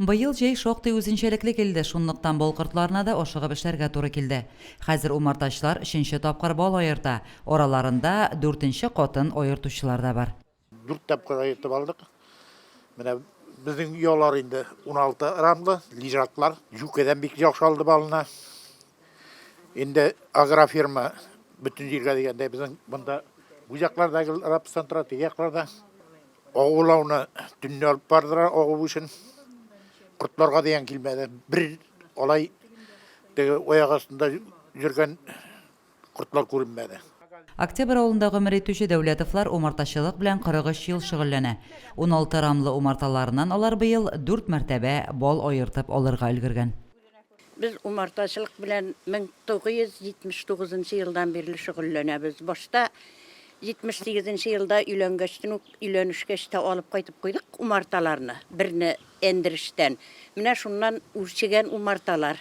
Быйыл жей шокты үзенчәлекле килде, шунлыктан бал кортларына да ашыгып эшләргә туры килде. Хәзер умартачлар 3нче тапкыр бал аерта. Ораларында 4нче катын аертучылар да бар. 4 тапкыр аертып алдык. Менә безнең ялар инде 16 рамлы, лижаклар. Жүкедән бик яхшы алды балына. Инде агрофирма бүтән җиргә дигәндә безнең монда буҗаклардагы рапстан тора, тигәкләрдә. Агулауны төнне алып бардылар, агу өчен. Kurtlarga diyen kilmedi. Bir olay oyak астында жүрген kurtlar күренмәде. Октябрь авылында гомер итүче Дәүләтовлар умартачылык белән 43 ел шөгыльләнә. 16 рамлы умарталарыннан алар быел 4 мәртәбә бал аертып алырга өлгергән. Biz umurtaçılık bilen 1979 yıldan beri şugullanabız. Başta 78 yılda üylönüşkeçte alıp kaytıp koyduk umartalarını. Birini endirişten. Mine şundan uçigen umartalar.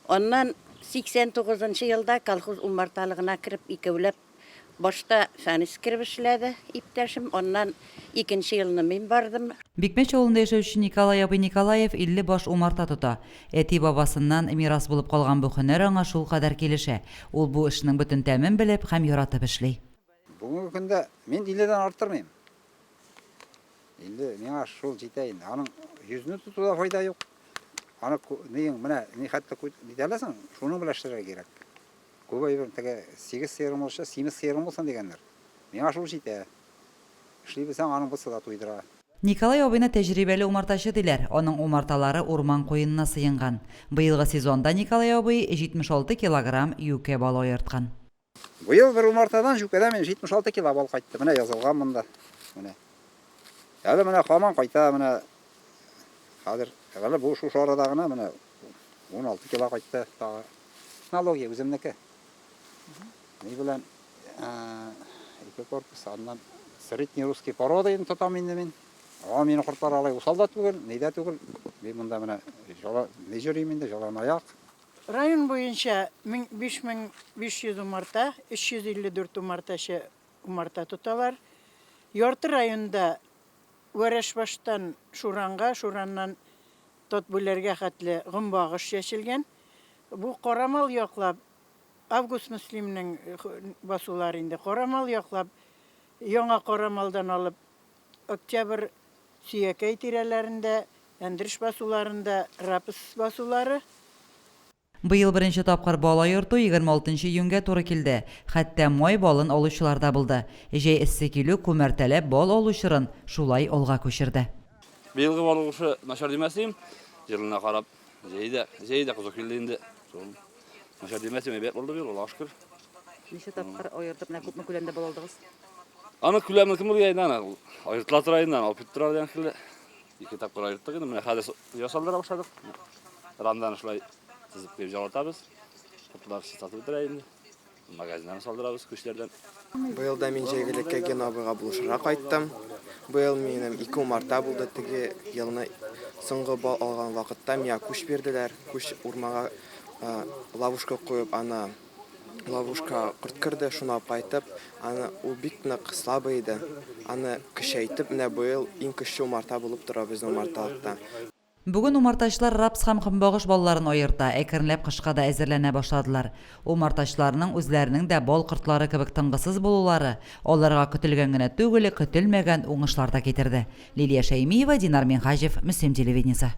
Ondan 89 yılda kalkuz umartalığına kirip ikevlep başta fənis kirip işledi iptaşım. Ondan 2. yılını men bardım. Бикмәч авылында яшәүче Николай абый Николаев 50 баш умарта тота. Әти бабасыннан мирас булып калган бу һөнәр аңа шул кадәр килешә. Ул бу эшнең бөтен тәмен белеп һәм яратып эшли. Бүгінгі күнде мен 50-ден арттырмайм. Енді меңа шул жетейін. Аның жүзіні тұтуда файда жоқ. Аны не хатты дете аласың, шуның біле эшләргә керек. Көбәйбір 8 сыйырым болса, 8 сыйырым болсын дегендер. Меңа шул жете. Эшли белсәң, аның булса да туйдыра. Николай абыйны тәҗрибәле умартачы диләр. Аның умарталары урман куенына сыенган. Быелгы сезонда Николай абый 76 килограмм юкә бал аерткан. Быел bir умартадан жүкеден мен 76 кило бал кайтты. Менә язылган монда. Менә. Әле менә хаман кайта, менә хәзер әле бу шу шарада гына менә 16 кило кайтты. Технология үземнеке. Ни белән ике корпус аннан средний русский породаен тотам инде мен. Мені құрттар алай усалда түгел, нейдә түгел. Мен монда менә не жүрим инде, жалан аяк. Район бойынша 5500 умарта, 354 умарташы умарта тоталар. Ярты районда Вәрәшбаштан Шуранга, Шураннан Тотбүләргә хәтле гымбагыш яшелгән. Бу Карамал яклап, Август Муслимның басулары инде Карамал яклап, Яңа Карамалдан алып, Октябрь Сөякәй тирәләрендә, Әндереш басуларында Рапыс басулары. Быел беренче тапкыр бал аерту 26 июньгә туры килде. Хәтта май балын алучылар да булды. Җәй эссе килү күмәртәләп бал алучырын шулай алга күчерде. Быелгы бал алучы начар демәсем, җырына карап, җәйдә кызык килде инде. Начар демәсем бәк булды быел, Аллаһка шөкер. Ничә тапкыр аертып, күпме күләмдә бал алдыгыз? Аны күләмен кем булгайдан, аертыла торайдан, алып китә торайдан килде. 2 тапкыр аерттык инде, менә хәзер ясалдыра башладык. Рамдан шулай тизип кеп җалатабыз. Кутлар сатып бетерә инде. Магазиннан салдырабыз көчләрдән. Быел да мин җәйгелеккә ген абыйга булышырга кайттым. Быел минем 2 умарта булды, теге елны соңгы бал алган вакытта миңа күч бирделәр. Күч урмага ловушка куеп, аны ловушка корт кирде, шуны алып кайтып, аны ул бик нык слабый иде. Аны көчәйтеп, менә быел иң көчле умарта булып тора безнең умарталыкта. Бүген умартачлар рапс һәм кымбагыш балларын аерта, әкренләп кышка да әзерләнә башладылар. Умартачларның үзләренең дә бал кортлары кебек тынгысыз булулары аларга көтелгән генә түгел, көтелмәгән уңышлар да китерде. Лилия Шәймиева, Динар Минхаҗев, Мөслим телевидениесе.